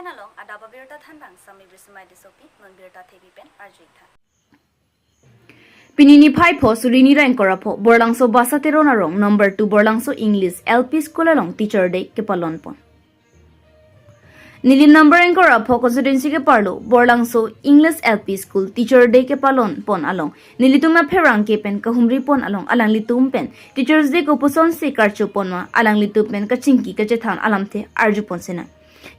penalong ada babirta thanbang sami brismai disopi non birta thebi pen arjuitha Pinini phai pho surini rank korapho borlangso basatero narong number 2 borlangso English LP school along teacher day ke palon pon Nili number rank korapho constituency ke parlo borlangso English LP school teacher day ke palon pon along nili tuma pherang ke pen kahumri pon along alang litum pen teachers day ko puson se karchu pon ma alang litu pen ka chingki ka chethan alamthe arju pon sena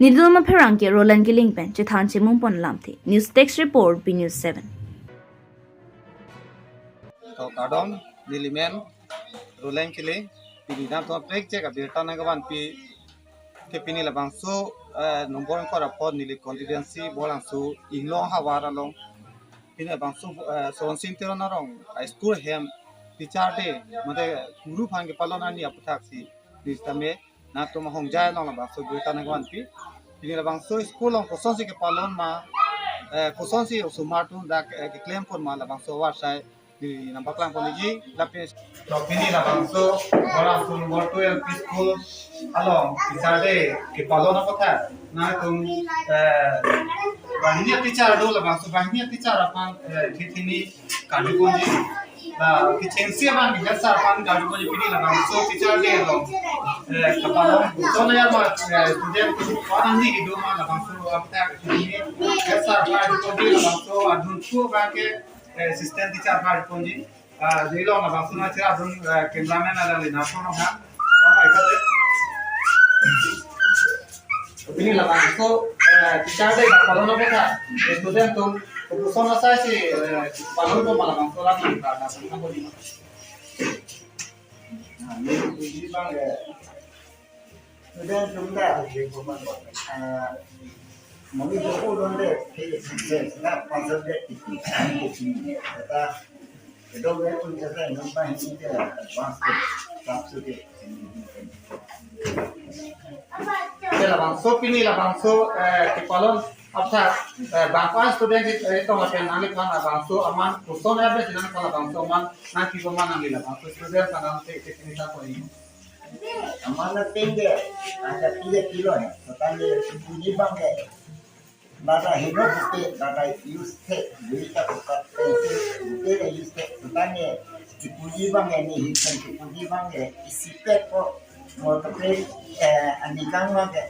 nili tuma pherang ke roland ke link pen chethan chimum pon lamthe news text report B News 7 Kadon dilimen rulen kili pini na to break je ka birta na gawan pi ke pini labang so nombor ko rapor nili constituency bolang su inglong hawara long pini labang so sin tero na rong school hem teacher day mate guru phang ke palon ani aputhak si distame na to mahong jai long labang so birta na gawan pi pini labang so school long koson si ke palon ma koson si sumartu da ke claim for ma labang so war sai di nampak lang polisi lapis ini lah bangso orang tu nomor 12 school along teacher day ke palon apa tha na tum bahiniya teacher do lah bangso bahiniya teacher apan thini kadu konji na kitchensi apan biasa apan kadu konji pini lah bangso teacher day along kapalon to na yar ma student orang ni hidup ma lah bangso apa tha ini biasa apan konji lah bangso adun tu bangke assistant teacher par ponji jelo na basuna chira dun cameraman ala le na sono ha tama ikate opini la banko teacher de palon ko tha student to pusona sa si palon ko mala banko la ni ta na ko ni ni bang student tumda je ko man mami ko donde ke na pasal de ta do be un jasa no pa hin ke advance subsidy la banko pini la banko ke palon apsa bangpa student itu macam nani kan banko aman pusona be jinan kan banko man na ki ko man nani la banko student kan te ini ta ko ini amana tenge ada 3 kilo ya total bunyi bang ke Bata hidup itu bata use berita buka pensil itu use tentangnya dipuji bang ini hitam dipuji bang ya isipet kok mau terus anikan bang ya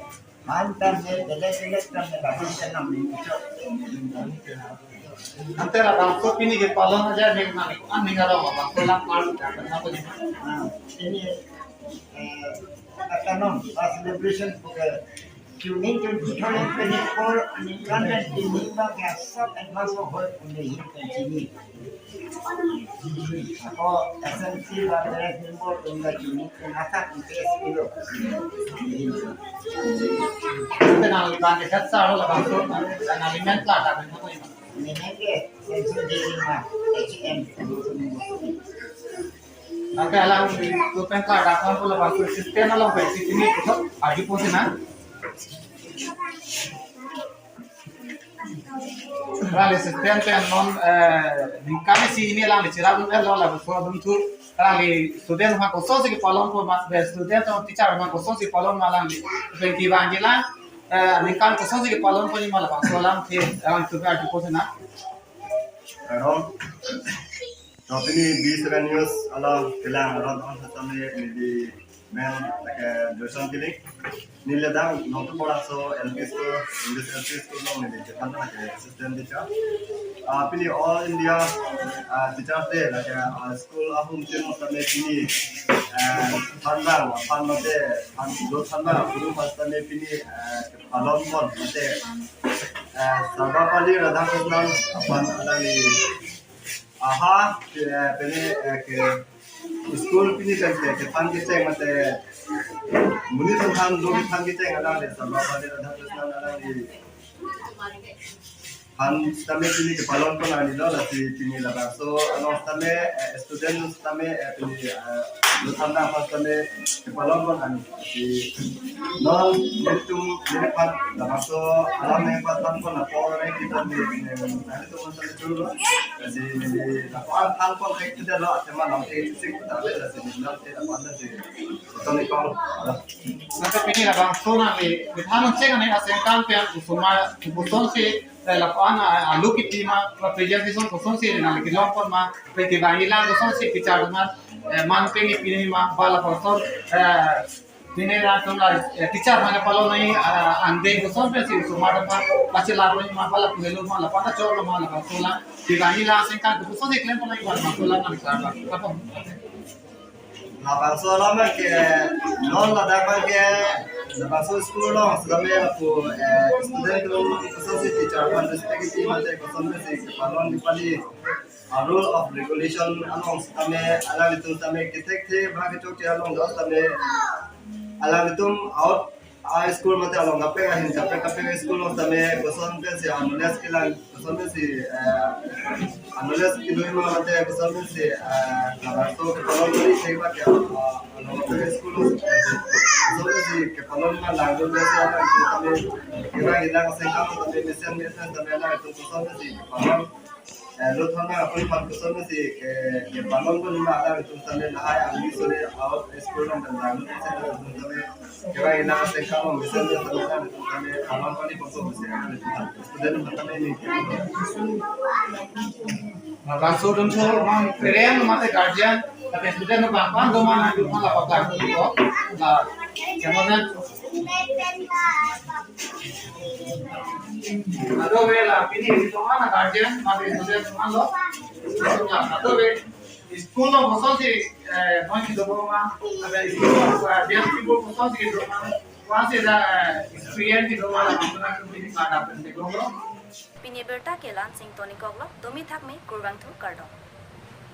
mantan ya belak-belak kami bahkan senang itu antara bangko pini ke palon aja nih nani ko an ningaro bangko lang mal apa ni ini kata nom celebration bukan Tuning to 2024 anikan dan dinimba gasap at masohol under him continue. Ako SMC Barberes Nimbo tungga tuning asak PS kilo. Kita nang iban ke satsa ho la bangko nang alimen ka ta ko ni Neneke sensu diri ma HM. nanti alang tu pen ka da kan la bangko system alang pe sini ko agi po na Rale sistem pen non kami si ini lang dicira dun lo la so dun tu rale student ma ko so si palon ko ma student on teacher ma ko so si palon ma lang pen ki banjila nikan ko so si palon ko ni ma la so lang the ang tu ka ko na Ron Topini B7 News alam kelang ron on hatame di men Joshon Kilik Niladang notu bola so LP school English LP school no ni Japan na assistant teacher pili all India teachers day like school ahum tin kame pini thandang panote do thandang guru pastane pini palon mon mate Sarvapali Radhakrishnan apan alani aha pene ke school pini ke pan ke ceng mate muni than do pan ke ceng ada le Sarvapali Radhakrishnan alani han stame pini ke palon pun ani lo la pini la ba so along stame student stame pini lo tanda pas stame ke palon pun ani si non netum lepat la ba so alam ne patan pun na por ne kita ni ani to pun stame dulu si la por hal pun kayak kita lo tema nam te sik ta la si nam te la pan si stame kau Nanti pini la bang so na le bithanon cek ane asenkan pe usuma buton si la pana alu ki tima presentation buton si na le kilong pon ma pe ke banila buton si kichar ma man pe ni pini ma bala person Dine na to na teacher mana palo nai ande buton pe si usuma ma pache la ro ma bala pulelo ma la pana cholo ma la pasola ki banila asenkan buton si klem pon nai ma pasola na klar apa la paso la me que non la da pa que la paso school lo same la po student lo so si teacher pan respective mate ko samne si palon ni pali rule of regulation along same ala itu same ketek the bhag chok along do same ala itu out school mate along kape hin kape school lo same ko samne si anules kilan ko samne si anules kilo ma mate ko samne si la paso ke palon ni se ba que along school lo samne si ke palon ma lago de si ala itu same que va ila se kamo same mission same ala itu ko samne si palon lo thana apni pan ko samne si ke palon ko ni ma ala itu same la hai ami sole out school lo dan lago se same que va ila se kamo mission same ala itu same palon ko ni ko so se ala itu student same ni Langsung dulu mang keren mate guardian tapi student bang bang do mana do mala pakar ko la kemudian ado vela pini itu mana guardian mate student malo ado ve school lo boson si mang ki do ma abe school dia ki bo boson si do ma वहां से experience की दो वाला अपना कंपनी का आप देखो Pini berta kelan sing toni koglo domi thak me kurgang thu kardong